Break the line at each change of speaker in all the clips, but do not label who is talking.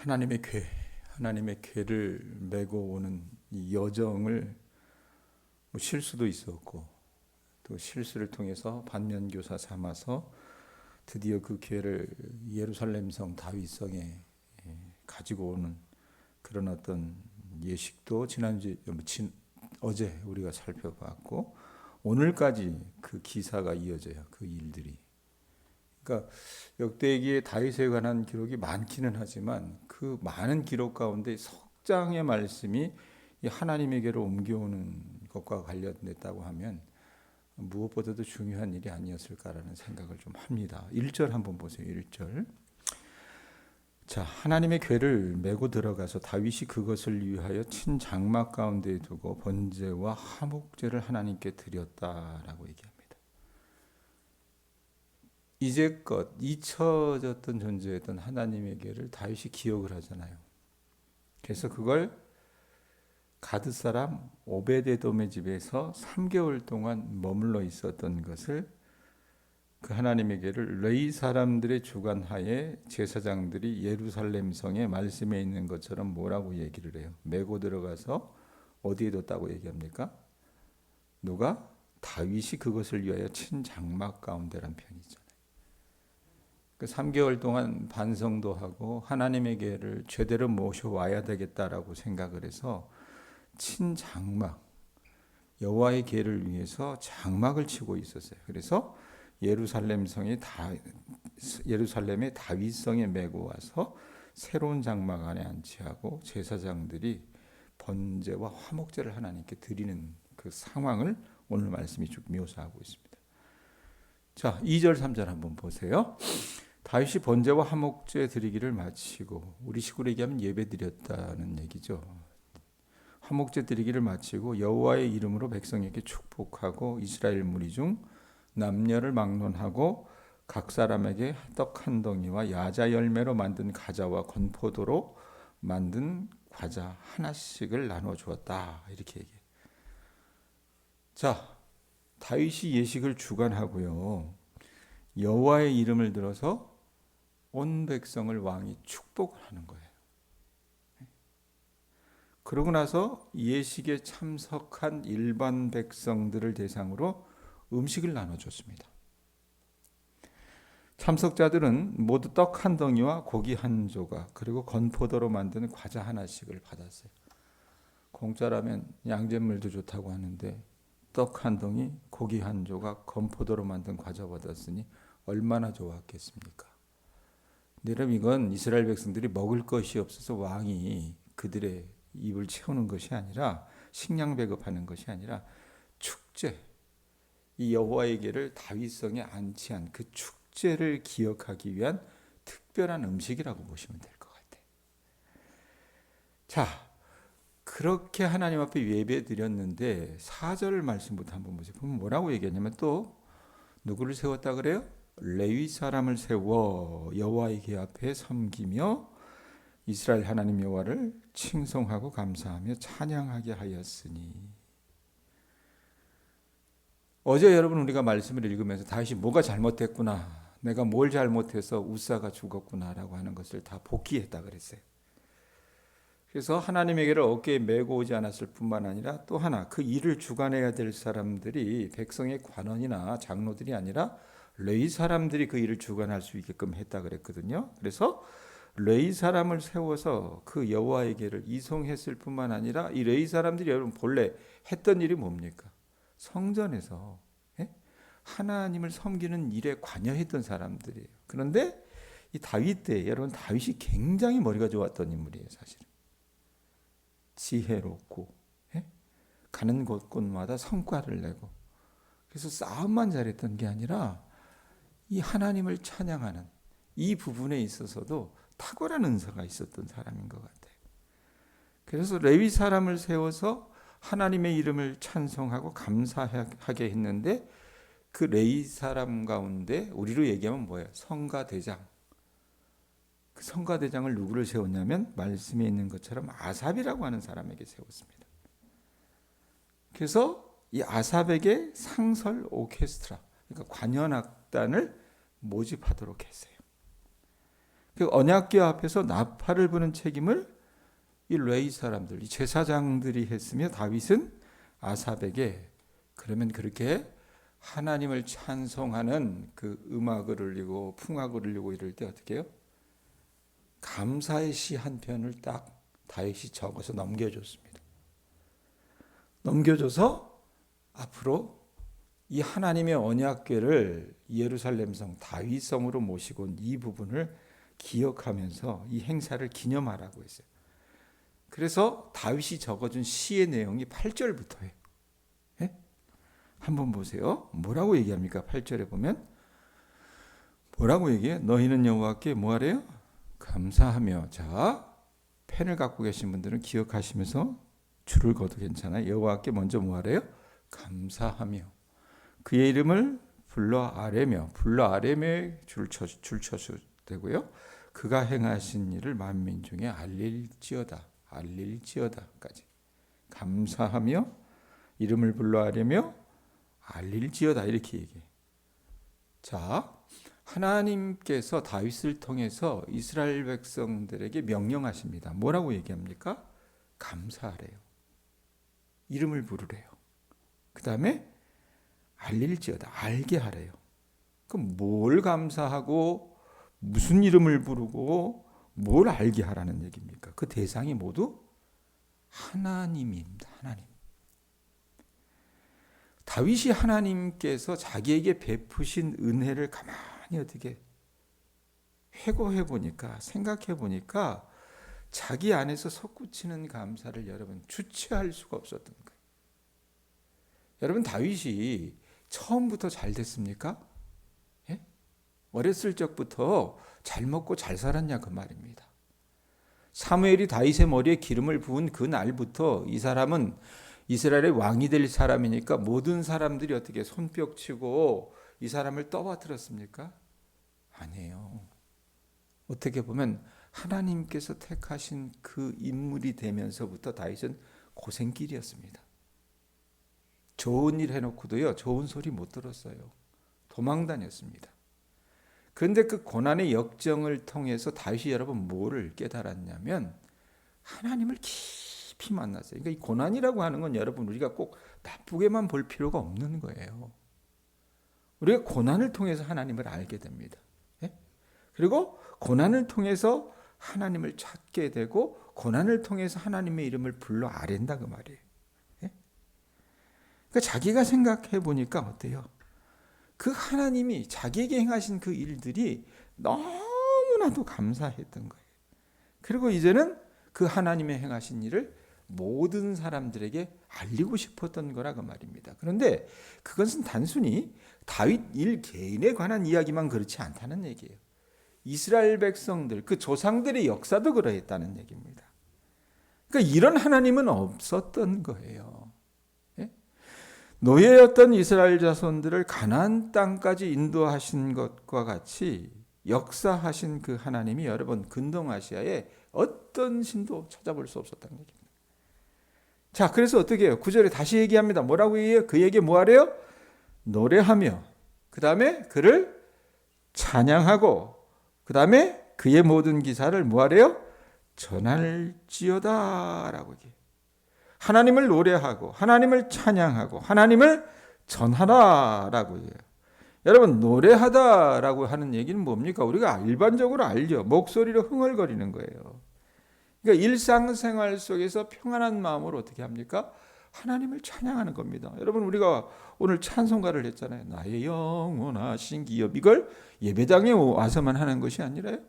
하나님의 하나님의 궤를 메고 오는 이 여정을 쉴 수도 있었고 또 실수를 통해서 반면교사 삼아서 드디어 그 궤를 예루살렘 성 다윗성에 가지고 오는 그런 어떤 예식도 어제 우리가 살펴봤고 오늘까지 그 기사가 이어져요. 그 일들이. 그러니까 역대기에 다윗에 관한 기록이 많기는 하지만 그 많은 기록 가운데 석장의 말씀이 이 하나님에게로 옮겨오는 것과 관련됐다고 하면 무엇보다도 중요한 일이 아니었을까라는 생각을 좀 합니다. 1절 한번 보세요. 1절. 자, 하나님의 궤를 메고 들어가서 다윗이 그것을 위하여 친 장막 가운데에 두고 번제와 화목제를 하나님께 드렸다라고 얘기합니다. 이제껏 잊혀졌던 존재였던 하나님의 궤를 다윗이 기억을 하잖아요. 그래서 그걸 가드 사람 오베데돔의 집에서 3개월 동안 머물러 있었던 것을 그 하나님의 궤를 레위 사람들의 주관하에 제사장들이 예루살렘 성에 말씀에 있는 것처럼 뭐라고 얘기를 해요? 메고 들어가서 어디에 뒀다고 얘기합니까? 누가? 다윗이 그것을 위하여 친 장막 가운데란 편이죠. 그 3개월 동안 반성도 하고 하나님의 궤를 제대로 모셔와야 되겠다라고 생각을 해서 친 장막, 여호와의 궤를 위해서 장막을 치고 있었어요. 그래서 예루살렘의 다윗성에 메고 와서 새로운 장막 안에 안치하고 제사장들이 번제와 화목제를 하나님께 드리는 그 상황을 오늘 말씀이 쭉 묘사하고 있습니다. 자, 2절 3절 한번 보세요. 다윗이 번제와 화목제 드리기를 마치고, 우리 식으로 얘기하면 예배 드렸다는 얘기죠. 화목제 드리기를 마치고 여호와의 이름으로 백성에게 축복하고 이스라엘 무리 중 남녀를 막론하고 각 사람에게 떡 한 덩이와 야자 열매로 만든 과자와 건포도로 만든 과자 하나씩을 나눠 주었다. 이렇게 얘기해요. 자, 다윗이 예식을 주관하고요. 여호와의 이름을 들어서 온 백성을 왕이 축복을 하는 거예요. 그러고 나서 예식에 참석한 일반 백성들을 대상으로 음식을 나눠줬습니다. 참석자들은 모두 떡 한 덩이와 고기 한 조각 그리고 건포도로 만든 과자 하나씩을 받았어요. 공짜라면 양잿물도 좋다고 하는데 떡 한 덩이, 고기 한 조각, 건포도로 만든 과자 받았으니 얼마나 좋았겠습니까? 여러분, 이건 이스라엘 백성들이 먹을 것이 없어서 왕이 그들의 입을 채우는 것이 아니라 식량 배급하는 것이 아니라 축제, 이 여호와의 궤를 다윗성에 안치한 그 축제를 기억하기 위한 특별한 음식이라고 보시면 될 것 같아요. 자, 그렇게 하나님 앞에 예배 드렸는데 4절 말씀부터 한번 보세요. 보면 뭐라고 얘기하냐면 또 누구를 세웠다 그래요? 레위 사람을 세워 여호와의 궤 앞에 섬기며 이스라엘 하나님 여호와를 칭송하고 감사하며 찬양하게 하였으니. 어제 여러분 우리가 말씀을 읽으면서 다윗이 뭐가 잘못됐구나, 내가 뭘 잘못해서 우사가 죽었구나라고 하는 것을 다 복귀했다 그랬어요. 그래서 하나님에게를 어깨에 메고 오지 않았을 뿐만 아니라 또 하나, 그 일을 주관해야 될 사람들이 백성의 관원이나 장로들이 아니라 레위 사람들이 그 일을 주관할 수 있게끔 했다 그랬거든요. 그래서 레위 사람을 세워서 그 여호와의 궤를 이송했을 뿐만 아니라 이 레위 사람들이 여러분 본래 했던 일이 뭡니까? 성전에서 하나님을 섬기는 일에 관여했던 사람들이에요. 그런데 이 다윗 때 여러분 다윗이 굉장히 머리가 좋았던 인물이에요. 사실은 지혜롭고 가는 곳곳마다 성과를 내고, 그래서 싸움만 잘했던 게 아니라 이 하나님을 찬양하는 이 부분에 있어서도 탁월한 은사가 있었던 사람인 것 같아요. 그래서 레위 사람을 세워서 하나님의 이름을 찬송하고 감사하게 했는데 그 레위 사람 가운데 우리로 얘기하면 뭐예요? 성가대장. 그 성가대장을 누구를 세웠냐면 말씀에 있는 것처럼 아삽이라고 하는 사람에게 세웠습니다. 그래서 이 아삽에게 상설 오케스트라, 그러니까 관현악단을 모집하도록 했어요. 그 언약궤 앞에서 나팔을 부는 책임을 이 레위 사람들, 이 제사장들이 했으며 다윗은 아삽에게 그러면 그렇게 하나님을 찬송하는 그 음악을 울리고 풍악을 울리고 이럴 때 어떻게 해요? 감사의 시 한 편을 딱 다윗이 적어서 넘겨줬습니다. 넘겨줘서 앞으로 이 하나님의 언약궤를 예루살렘 성 다윗 성으로 모시고 온 이 부분을 기억하면서 이 행사를 기념하라고 했어요. 그래서 다윗이 적어준 시의 내용이 8절부터예요. 예? 한번 보세요. 뭐라고 얘기합니까? 8절에 보면 뭐라고 얘기해요? 너희는 여호와께 뭐하래요? 감사하며. 자, 펜을 갖고 계신 분들은 기억하시면서 줄을 거도 괜찮아요. 여호와께 먼저 뭐하래요? 감사하며 그의 이름을 불러 아뢰며 줄 쳐도 되고요. 그가 행하신 일을 만민 중에 알릴지어다까지 감사하며 이름을 불러 아뢰며 알릴지어다 이렇게 얘기해요. 자, 하나님께서 다윗을 통해서 이스라엘 백성들에게 명령하십니다. 뭐라고 얘기합니까? 감사하래요. 이름을 부르래요. 그 다음에 알릴지어다, 알게 하래요. 그럼 뭘 감사하고 무슨 이름을 부르고 뭘 알게 하라는 얘기입니까? 그 대상이 모두 하나님입니다. 하나님. 다윗이 하나님께서 자기에게 베푸신 은혜를 가만히 어떻게 회고해 보니까, 생각해 보니까 자기 안에서 솟구치는 감사를 여러분 주체할 수가 없었던 거예요. 여러분, 다윗이 처음부터 잘 됐습니까? 예? 어렸을 적부터 잘 먹고 잘 살았냐 그 말입니다. 사무엘이 다윗의 머리에 기름을 부은 그 날부터 이 사람은 이스라엘의 왕이 될 사람이니까 모든 사람들이 어떻게 손뼉치고 이 사람을 떠받들었습니까? 아니에요. 어떻게 보면 하나님께서 택하신 그 인물이 되면서부터 다윗은 고생길이었습니다. 좋은 일 해놓고도요, 좋은 소리 못 들었어요. 도망 다녔습니다. 그런데 그 고난의 역정을 통해서 다윗이 여러분 뭐를 깨달았냐면 하나님을 깊이 만났어요. 그러니까 이 고난이라고 하는 건 여러분 우리가 꼭 나쁘게만 볼 필요가 없는 거예요. 우리가 고난을 통해서 하나님을 알게 됩니다. 예? 그리고 고난을 통해서 하나님을 찾게 되고 고난을 통해서 하나님의 이름을 불러 아랜다 그 말이에요. 예? 그러니까 자기가 생각해 보니까 어때요? 그 하나님이 자기에게 행하신 그 일들이 너무나도 감사했던 거예요. 그리고 이제는 그 하나님의 행하신 일을 모든 사람들에게 알리고 싶었던 거라 그 말입니다. 그런데 그것은 단순히 다윗 일 개인에 관한 이야기만 그렇지 않다는 얘기예요. 이스라엘 백성들, 그 조상들의 역사도 그러했다는 얘기입니다. 그러니까 이런 하나님은 없었던 거예요. 예? 노예였던 이스라엘 자손들을 가나안 땅까지 인도하신 것과 같이 역사하신 그 하나님이 여러분 근동아시아에 어떤 신도 찾아볼 수 없었다는 얘기입니다. 자, 그래서 어떻게 해요? 9절에 다시 얘기합니다. 뭐라고 얘기해요? 그에게 뭐 하래요? 노래하며 그 다음에 그를 찬양하고 그 다음에 그의 모든 기사를 뭐 하래요? 전할지어다 라고 얘기해요. 하나님을 노래하고 하나님을 찬양하고 하나님을 전하라 라고 얘기해요. 여러분, 노래하다 라고 하는 얘기는 뭡니까? 우리가 일반적으로 알죠. 목소리로 흥얼거리는 거예요. 그러니까 일상생활 속에서 평안한 마음으로 어떻게 합니까? 하나님을 찬양하는 겁니다. 여러분, 우리가 오늘 찬송가를 했잖아요. 나의 영원하신 기업. 이걸 예배당에 와서만 하는 것이 아니라요.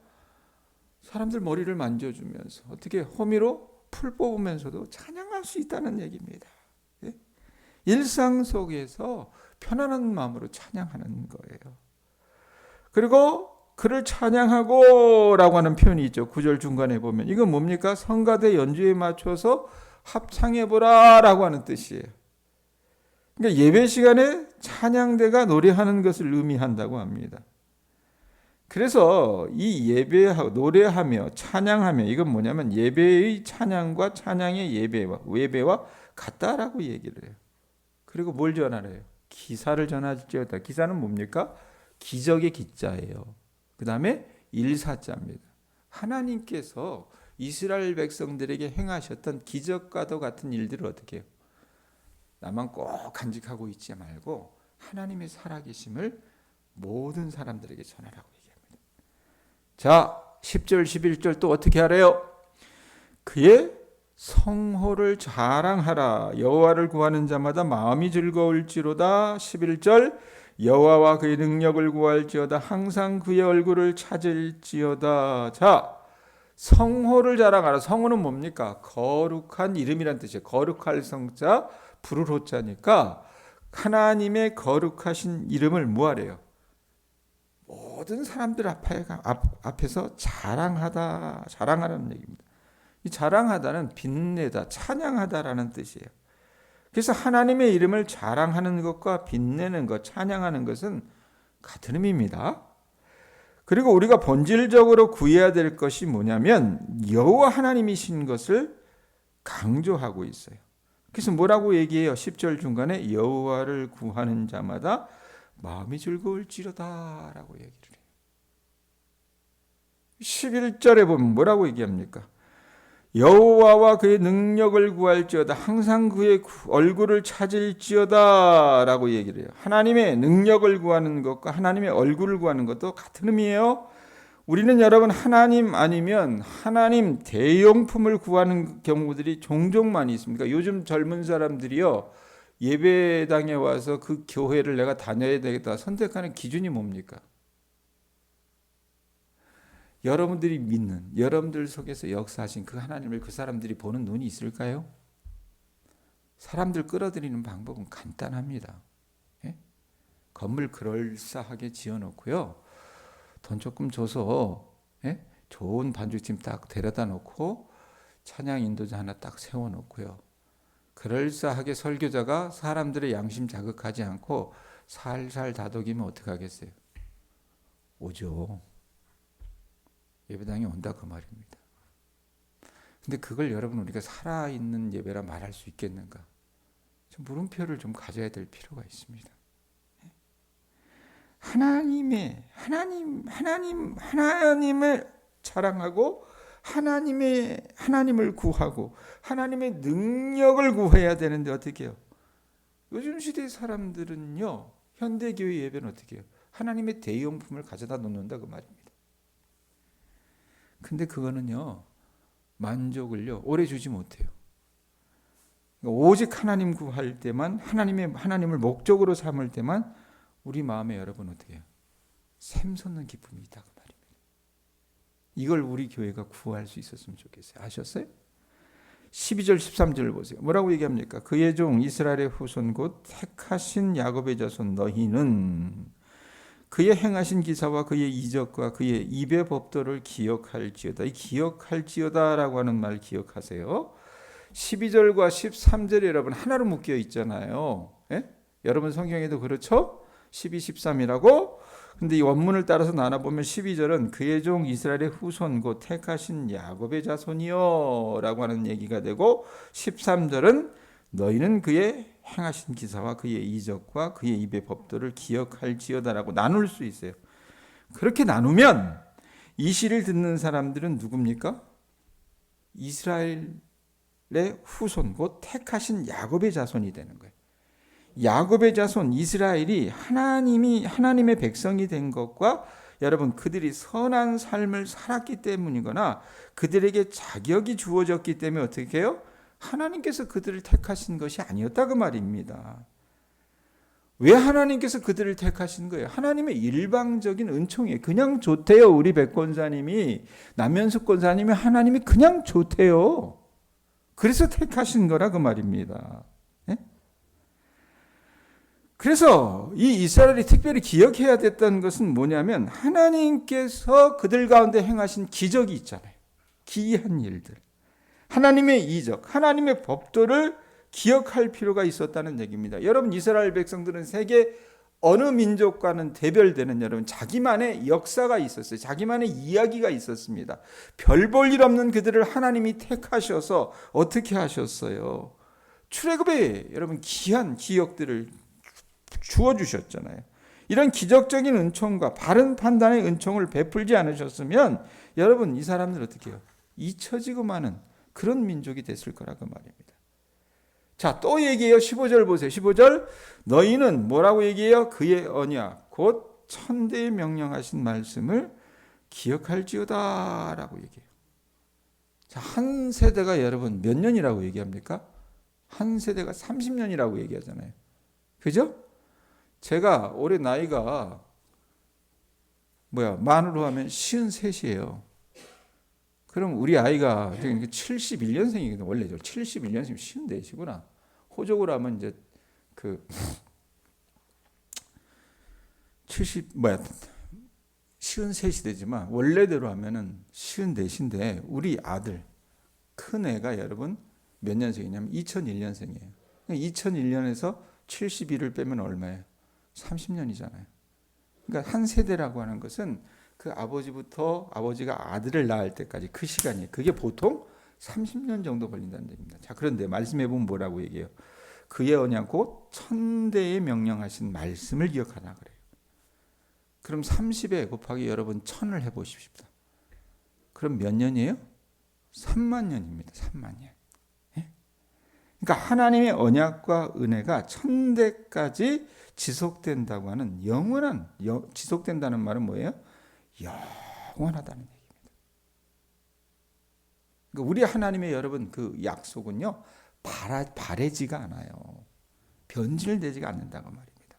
사람들 머리를 만져주면서 어떻게 호미로 풀 뽑으면서도 찬양할 수 있다는 얘기입니다. 예? 일상 속에서 편안한 마음으로 찬양하는 거예요. 그리고 그를 찬양하고 라고 하는 표현이 있죠. 9절 중간에 보면 이건 뭡니까? 성가대 연주에 맞춰서 합창해보라 라고 하는 뜻이에요. 그러니까 예배 시간에 찬양대가 노래하는 것을 의미한다고 합니다. 그래서 이 노래하며 찬양하며 이건 뭐냐면 예배의 찬양과 찬양의 예배와 같다라고 얘기를 해요. 그리고 뭘 전하래요? 기사를 전할지어다. 기사는 뭡니까? 기적의 기자예요. 그 다음에 일사자입니다. 하나님께서 이스라엘 백성들에게 행하셨던 기적과도 같은 일들을 어떻게 해요? 나만 꼭 간직하고 있지 말고 하나님의 살아계심을 모든 사람들에게 전하라고 얘기합니다. 자, 10절 11절 또 어떻게 하래요? 그의 성호를 자랑하라. 여호와를 구하는 자마다 마음이 즐거울지로다. 11절 여호와와 그의 능력을 구할지어다. 항상 그의 얼굴을 찾을지어다. 자, 성호를 자랑하라. 성호는 뭡니까? 거룩한 이름이란 뜻이에요. 거룩할 성자 부를 호자니까 하나님의 거룩하신 이름을 뭐하래요? 모든 사람들 앞에서 자랑하라는 얘기입니다. 이 자랑하다는 빛내다, 찬양하다라는 뜻이에요. 그래서 하나님의 이름을 자랑하는 것과 빛내는 것, 찬양하는 것은 같은 의미입니다. 그리고 우리가 본질적으로 구해야 될 것이 뭐냐면 여호와 하나님이신 것을 강조하고 있어요. 그래서 뭐라고 얘기해요? 10절 중간에 여호와를 구하는 자마다 마음이 즐거울지로다 라고 얘기를 해요. 11절에 보면 뭐라고 얘기합니까? 여호와와 그의 능력을 구할지어다. 항상 그의 얼굴을 찾을지어다 라고 얘기를 해요. 하나님의 능력을 구하는 것과 하나님의 얼굴을 구하는 것도 같은 의미예요. 우리는 여러분 하나님 아니면 하나님 대용품을 구하는 경우들이 종종 많이 있습니다. 요즘 젊은 사람들이요, 예배당에 와서 그 교회를 내가 다녀야 되겠다 선택하는 기준이 뭡니까? 여러분들이 믿는, 여러분들 속에서 역사하신 그 하나님을 그 사람들이 보는 눈이 있을까요? 사람들 끌어들이는 방법은 간단합니다. 예? 건물 그럴싸하게 지어놓고요, 돈 조금 줘서 좋은 반주팀 딱 데려다 놓고 찬양 인도자 하나 딱 세워놓고요, 그럴싸하게 설교자가 사람들의 양심 자극하지 않고 살살 다독이면 어떻게 하겠어요? 오죠. 예배당에 온다 그 말입니다. 근데 그걸 여러분 우리가 살아있는 예배라 말할 수 있겠는가? 좀 물음표를 좀 가져야 될 필요가 있습니다. 하나님을 자랑하고 하나님을 구하고 하나님의 능력을 구해야 되는데 어떻게 해요? 요즘 시대 사람들은요, 현대교회 예배는 어떻게 해요? 하나님의 대용품을 가져다 놓는다 그 말입니다. 근데 그거는요, 만족을요 오래 주지 못해요. 오직 하나님 구할 때만, 하나님을 목적으로 삼을 때만 우리 마음에 여러분 어떻게 해요? 샘솟는 기쁨이 있다 그 말입니다. 이걸 우리 교회가 구할 수 있었으면 좋겠어요. 아셨어요? 12절 13절을 보세요. 뭐라고 얘기합니까? 그의 종 이스라엘의 후손 곧 택하신 야곱의 자손 너희는 그의 행하신 기사와 그의 이적과 그의 입의 법도를 기억할지어다. 이 기억할지어다라고 하는 말 기억하세요. 12절과 13절이 여러분 하나로 묶여 있잖아요. 예? 여러분 성경에도 그렇죠? 12, 13이라고. 근데 이 원문을 따라서 나눠보면 12절은 그의 종 이스라엘의 후손 곧 택하신 야곱의 자손이요 라고 하는 얘기가 되고, 13절은 너희는 그의 행하신 기사와 그의 이적과 그의 입의 법도를 기억할지어다라고 나눌 수 있어요. 그렇게 나누면 이 시를 듣는 사람들은 누굽니까? 이스라엘의 후손 곧 택하신 야곱의 자손이 되는 거예요. 야곱의 자손 이스라엘이 하나님의 백성이 된 것과 여러분 그들이 선한 삶을 살았기 때문이거나 그들에게 자격이 주어졌기 때문에 어떻게 해요? 하나님께서 그들을 택하신 것이 아니었다 그 말입니다. 왜 하나님께서 그들을 택하신 거예요? 하나님의 일방적인 은총이에요. 그냥 좋대요. 우리 백권사님이, 남현숙 권사님이 하나님이 그냥 좋대요. 그래서 택하신 거라 그 말입니다. 네? 그래서 이 이스라엘이 특별히 기억해야 됐던 것은 뭐냐면 하나님께서 그들 가운데 행하신 기적이 있잖아요. 기이한 일들. 하나님의 이적, 하나님의 법도를 기억할 필요가 있었다는 얘기입니다. 여러분 이스라엘 백성들은 세계 어느 민족과는 대별되는 여러분 자기만의 역사가 있었어요. 자기만의 이야기가 있었습니다. 별 볼 일 없는 그들을 하나님이 택하셔서 어떻게 하셨어요? 출애굽에 여러분 귀한 기억들을 주어주셨잖아요. 이런 기적적인 은총과 바른 판단의 은총을 베풀지 않으셨으면 여러분 이 사람들 어떻게 해요? 잊혀지고 마는 그런 민족이 됐을 거라고 말입니다. 자, 또 얘기해요. 15절 보세요. 15절 너희는 뭐라고 얘기해요? 그의 언약 곧 천대에 명령하신 말씀을 기억할지어다 라고 얘기해요. 자, 한 세대가 여러분 몇 년이라고 얘기합니까? 한 세대가 30년이라고 얘기하잖아요. 그죠? 제가 올해 나이가 만으로 하면 53이에요. 그럼 우리 아이가 71년생이거든요. 원래 71년생이면 54시구나. 호적으로 하면 이제 53시대지만 원래대로 하면은 54인데 우리 아들 큰 애가 여러분 몇 년생이냐면 2001년생이에요. 2001년에서 71을 빼면 얼마예요? 30년이잖아요. 그러니까 한 세대라고 하는 것은 그 아버지부터 아버지가 아들을 낳을 때까지 그 시간이에요. 그게 보통 30년 정도 걸린다는 얘기입니다. 자, 그런데 말씀해 보면 뭐라고 얘기해요? 그의 언약 곧 천대에 명령하신 말씀을 기억하라 그래요. 그럼 30에 곱하기 여러분 1000을 해보십시오. 그럼 몇 년이에요? 3만 년입니다. 3만 년. 그러니까 하나님의 언약과 은혜가 천대까지 지속된다고 하는 영원한, 지속된다는 말은 뭐예요? 영원하다는 얘기입니다. 그러니까 우리 하나님의 여러분 그 약속은요 바래지가 않아요. 변질되지가 않는다고 말입니다.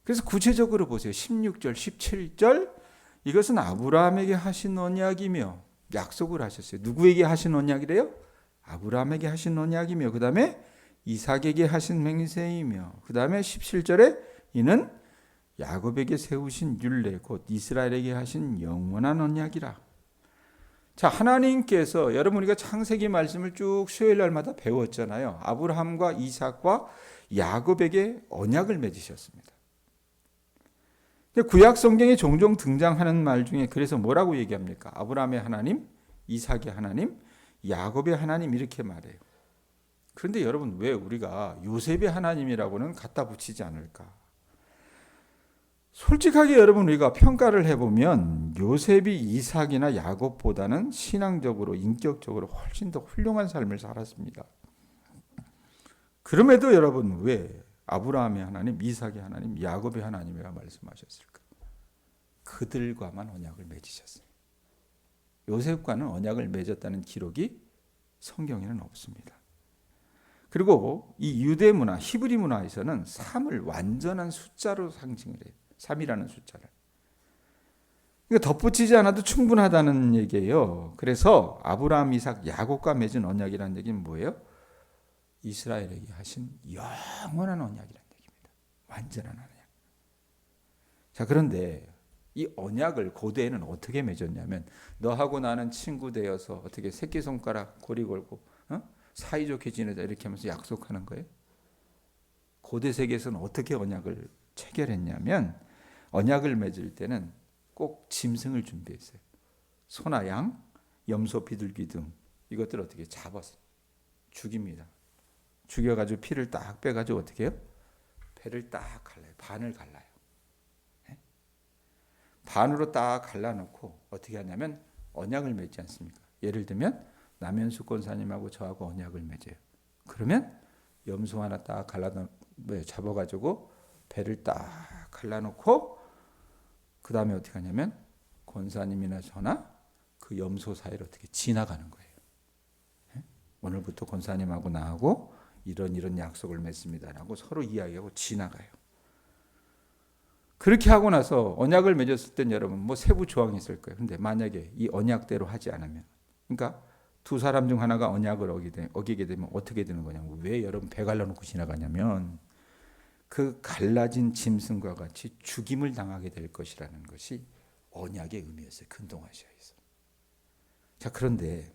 그래서 구체적으로 보세요. 16절, 17절 이것은 아브라함에게 하신 언약이며 약속을 하셨어요. 누구에게 하신 언약이래요? 아브라함에게 하신 언약이며 그 다음에 이삭에게 하신 맹세이며 그 다음에 17절에 이는 야곱에게 세우신 율례 곧 이스라엘에게 하신 영원한 언약이라. 자, 하나님께서 여러분 우리가 창세기 말씀을 쭉 수요일 날마다 배웠잖아요. 아브라함과 이삭과 야곱에게 언약을 맺으셨습니다. 구약 성경에 종종 등장하는 말 중에 그래서 뭐라고 얘기합니까? 아브라함의 하나님, 이삭의 하나님, 야곱의 하나님 이렇게 말해요. 그런데 여러분 왜 우리가 요셉의 하나님이라고는 갖다 붙이지 않을까? 솔직하게 여러분 우리가 평가를 해보면 요셉이 이삭이나 야곱보다는 신앙적으로 인격적으로 훨씬 더 훌륭한 삶을 살았습니다. 그럼에도 여러분 왜 아브라함의 하나님, 이삭의 하나님, 야곱의 하나님이라 말씀하셨을까? 그들과만 언약을 맺으셨어요. 요셉과는 언약을 맺었다는 기록이 성경에는 없습니다. 그리고 이 유대 문화, 히브리 문화에서는 3을 완전한 숫자로 상징을 해요. 3이라는 숫자를. 그러니까 덧붙이지 않아도 충분하다는 얘기예요. 그래서 아브라함, 이삭, 야곱과 맺은 언약이라는 얘기는 뭐예요? 이스라엘에게 하신 영원한 언약이라는 얘기입니다. 완전한 언약. 자, 그런데 이 언약을 고대에는 어떻게 맺었냐면 너하고 나는 친구 되어서 어떻게 새끼손가락 고리 걸고 사이좋게 지내자 이렇게 하면서 약속하는 거예요. 고대 세계에서는 어떻게 언약을 체결했냐면 언약을 맺을 때는 꼭 짐승을 준비했어요. 소나 양, 염소, 비둘기 등 이것들을 어떻게 잡아서 죽입니다. 죽여가지고 피를 딱 빼가지고 어떻게 해요? 배를 딱 갈라요. 반을 갈라요. 반으로 딱 갈라놓고 어떻게 하냐면 언약을 맺지 않습니까? 예를 들면 남현숙 권사님하고 저하고 언약을 맺어요. 그러면 염소 하나 딱 잡아가지고 배를 딱 갈라놓고 그 다음에 어떻게 하냐면 권사님이나 저나 그 염소 사이를 어떻게 지나가는 거예요. 오늘부터 권사님하고 나하고 이런 약속을 맺습니다라고 서로 이야기하고 지나가요. 그렇게 하고 나서 언약을 맺었을 땐 여러분 세부 조항이 있을 거예요. 근데 만약에 이 언약대로 하지 않으면, 그러니까 두 사람 중 하나가 언약을 어기게 되면 어떻게 되는 거냐면, 왜 여러분 배 갈라놓고 지나가냐면 그 갈라진 짐승과 같이 죽임을 당하게 될 것이라는 것이 언약의 의미였어요. 근동아시아에서. 자, 그런데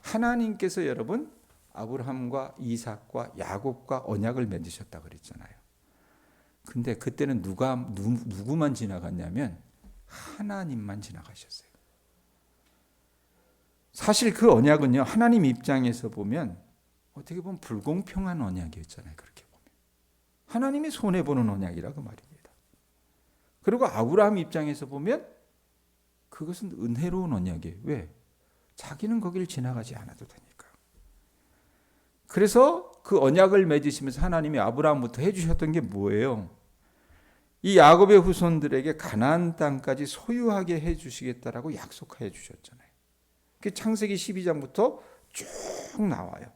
하나님께서 여러분 아브라함과 이삭과 야곱과 언약을 맺으셨다고 그랬잖아요. 근데 그때는 누구만 지나갔냐면 하나님만 지나가셨어요. 사실 그 언약은요, 하나님 입장에서 보면 어떻게 보면 불공평한 언약이었잖아요. 그렇게 보면 하나님이 손해보는 언약이라고 말입니다. 그리고 아브라함 입장에서 보면 그것은 은혜로운 언약이에요. 왜? 자기는 거길 지나가지 않아도 되니까요. 그래서 그 언약을 맺으시면서 하나님이 아브라함부터 해주셨던 게 뭐예요? 이 야곱의 후손들에게 가나안 땅까지 소유하게 해주시겠다라고 약속해 주셨잖아요. 그 창세기 12장부터 쭉 나와요.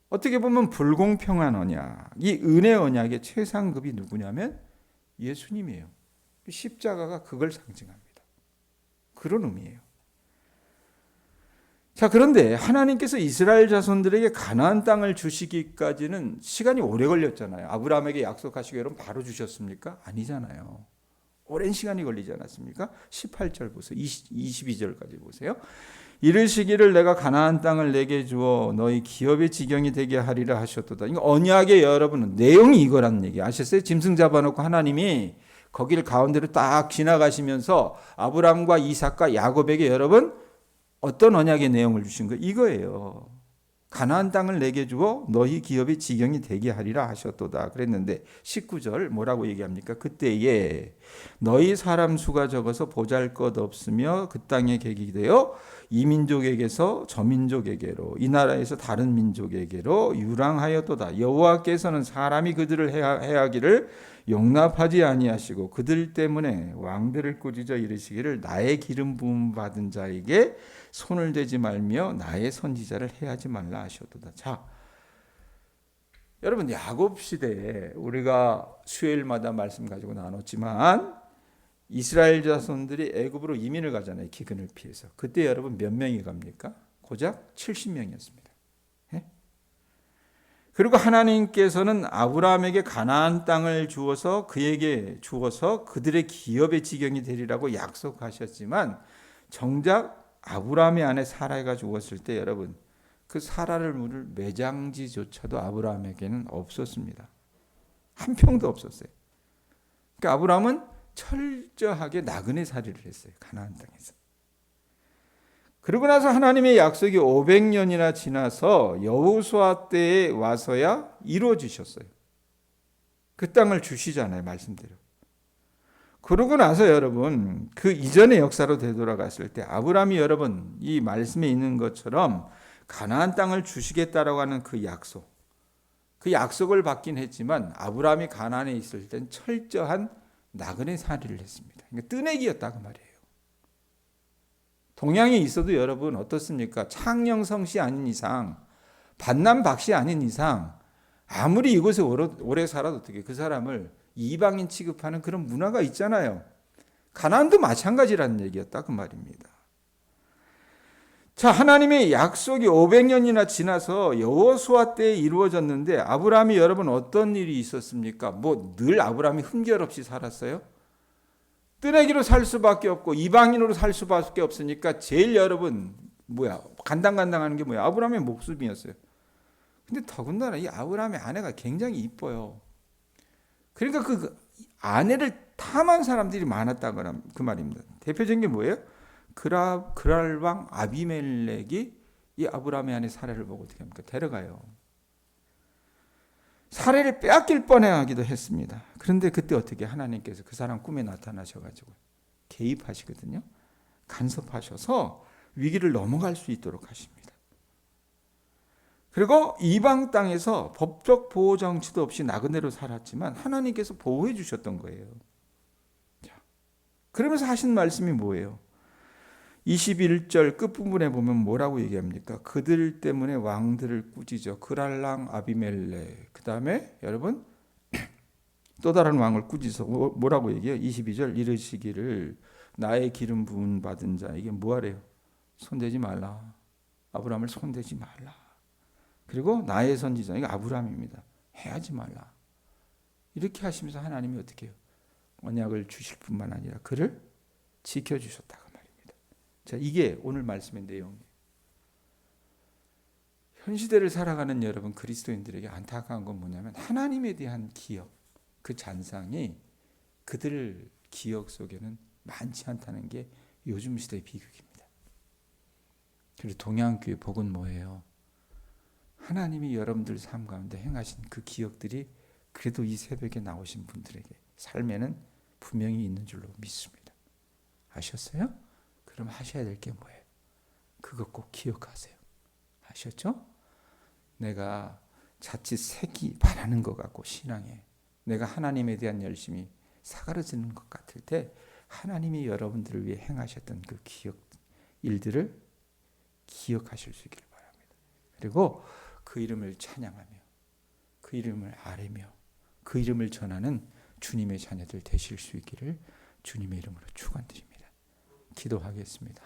어떻게 보면 불공평한 언약, 이 은혜 언약의 최상급이 누구냐면 예수님이에요. 십자가가 그걸 상징합니다. 그런 의미예요. 자, 그런데 하나님께서 이스라엘 자손들에게 가나안 땅을 주시기까지는 시간이 오래 걸렸잖아요. 아브라함에게 약속하시고 여러분 바로 주셨습니까? 아니잖아요. 오랜 시간이 걸리지 않았습니까? 18절 보세요. 22절까지 보세요. 이르시기를 내가 가나안 땅을 내게 주어 너희 기업의 지경이 되게 하리라 하셨도다. 이거 언약의 여러분 내용이 이거라는 얘기 아셨어요? 짐승 잡아놓고 하나님이 거기를 가운데로 딱 지나가시면서 아브라함과 이삭과 야곱에게 여러분 어떤 언약의 내용을 주신 거예요? 이거예요. 가나안 땅을 내게 주어 너희 기업의 지경이 되게 하리라 하셨도다. 그랬는데 19절 뭐라고 얘기합니까? 그때에 너희 사람 수가 적어서 보잘것없으며 그 땅에 객이 되어 이 민족에게서 저 민족에게로 이 나라에서 다른 민족에게로 유랑하였도다. 여호와께서는 사람이 그들을 해하기를 용납하지 아니하시고 그들 때문에 왕들을 꾸짖어 이르시기를 나의 기름 부음 받은 자에게 손을 대지 말며 나의 선지자를 해하지 말라 하셨도다. 자, 여러분 야곱 시대에 우리가 수요일마다 말씀 가지고 나눴지만 이스라엘 자손들이 애굽으로 이민을 가잖아요. 기근을 피해서. 그때 여러분 몇 명이 갑니까? 고작 70명이었습니다. 예? 그리고 하나님께서는 아브라함에게 가나안 땅을 주어서 그에게 주어서 그들의 기업의 지경이 되리라고 약속하셨지만 정작 아브라함의 아내 사라가 죽었을 때 여러분 그 사라를 물을 매장지조차도 아브라함에게는 없었습니다. 한 평도 없었어요. 그러니까 아브라함은 철저하게 나그네 살이를 했어요. 가나안 땅에서. 그러고 나서 하나님의 약속이 500년이나 지나서 여호수아 때에 와서야 이루어지셨어요. 그 땅을 주시잖아요. 말씀대로. 그러고 나서 여러분 그 이전의 역사로 되돌아갔을 때 아브라함이 여러분 이 말씀에 있는 것처럼 가나안 땅을 주시겠다라고 하는 그 약속을 받긴 했지만 아브라함이 가나안에 있을 땐 철저한 나그네 살이를 했습니다. 그러니까 뜨내기였다 그 말이에요. 동양에 있어도 여러분 어떻습니까? 창녕성씨 아닌 이상 반남박씨 아닌 이상 아무리 이곳에 오래 살아도 어떻게 그 사람을 이방인 취급하는 그런 문화가 있잖아요. 가나안도 마찬가지라는 얘기였다 그 말입니다. 자, 하나님의 약속이 500년이나 지나서 여호수아 때에 이루어졌는데 아브라함이 여러분 어떤 일이 있었습니까? 뭐 늘 아브라함이 흠결 없이 살았어요? 뜨내기로 살 수밖에 없고 이방인으로 살 수밖에 없으니까 제일 여러분 간당간당하는 게 뭐야? 아브라함의 목숨이었어요. 근데 더군다나 이 아브라함의 아내가 굉장히 이뻐요. 그러니까 그 아내를 탐한 사람들이 많았다거나 그 말입니다. 대표적인 게 뭐예요? 그랄 왕 아비멜렉이 이 아브라함의 아내 사례를 보고 어떻게 합니까? 데려가요. 사례를 빼앗길 뻔하기도 했습니다. 그런데 그때 어떻게 하나님께서 그 사람 꿈에 나타나셔가지고 개입하시거든요. 간섭하셔서 위기를 넘어갈 수 있도록 하십니다. 그리고 이방 땅에서 법적 보호 장치도 없이 나그네로 살았지만 하나님께서 보호해 주셨던 거예요. 자, 그러면서 하신 말씀이 뭐예요? 21절 끝부분에 보면 뭐라고 얘기합니까? 그들 때문에 왕들을 꾸짖어 그랄랑 아비멜렉. 그 다음에 여러분 또 다른 왕을 꾸짖어 뭐라고 얘기해요? 22절 이르시기를 나의 기름 부은 받은 자에게 뭐하래요? 손대지 말라. 아브라함을 손대지 말라. 그리고 나의 선지자, 이거 아브라함입니다. 해하지 말라. 이렇게 하시면서 하나님이 어떻게 해요? 언약을 주실 뿐만 아니라 그를 지켜주셨다. 자, 이게 오늘 말씀의 내용이에요. 현 시대를 살아가는 여러분 그리스도인들에게 안타까운 건 뭐냐면 하나님에 대한 기억, 그 잔상이 그들 기억 속에는 많지 않다는 게 요즘 시대의 비극입니다. 그리고 동양교회 복은 뭐예요? 하나님이 여러분들 삶 가운데 행하신 그 기억들이 그래도 이 새벽에 나오신 분들에게 삶에는 분명히 있는 줄로 믿습니다. 아셨어요? 그럼 하셔야 될 게 뭐예요? 그거 꼭 기억하세요. 아셨죠? 내가 자칫 색이 바라는 것 같고 신앙에 내가 하나님에 대한 열심이 사그러지는 것 같을 때 하나님이 여러분들을 위해 행하셨던 그 일들을 기억하실 수 있기를 바랍니다. 그리고 그 이름을 찬양하며 그 이름을 아뢰며 그 이름을 전하는 주님의 자녀들 되실 수 있기를 주님의 이름으로 축원드립니다. 기도하겠습니다.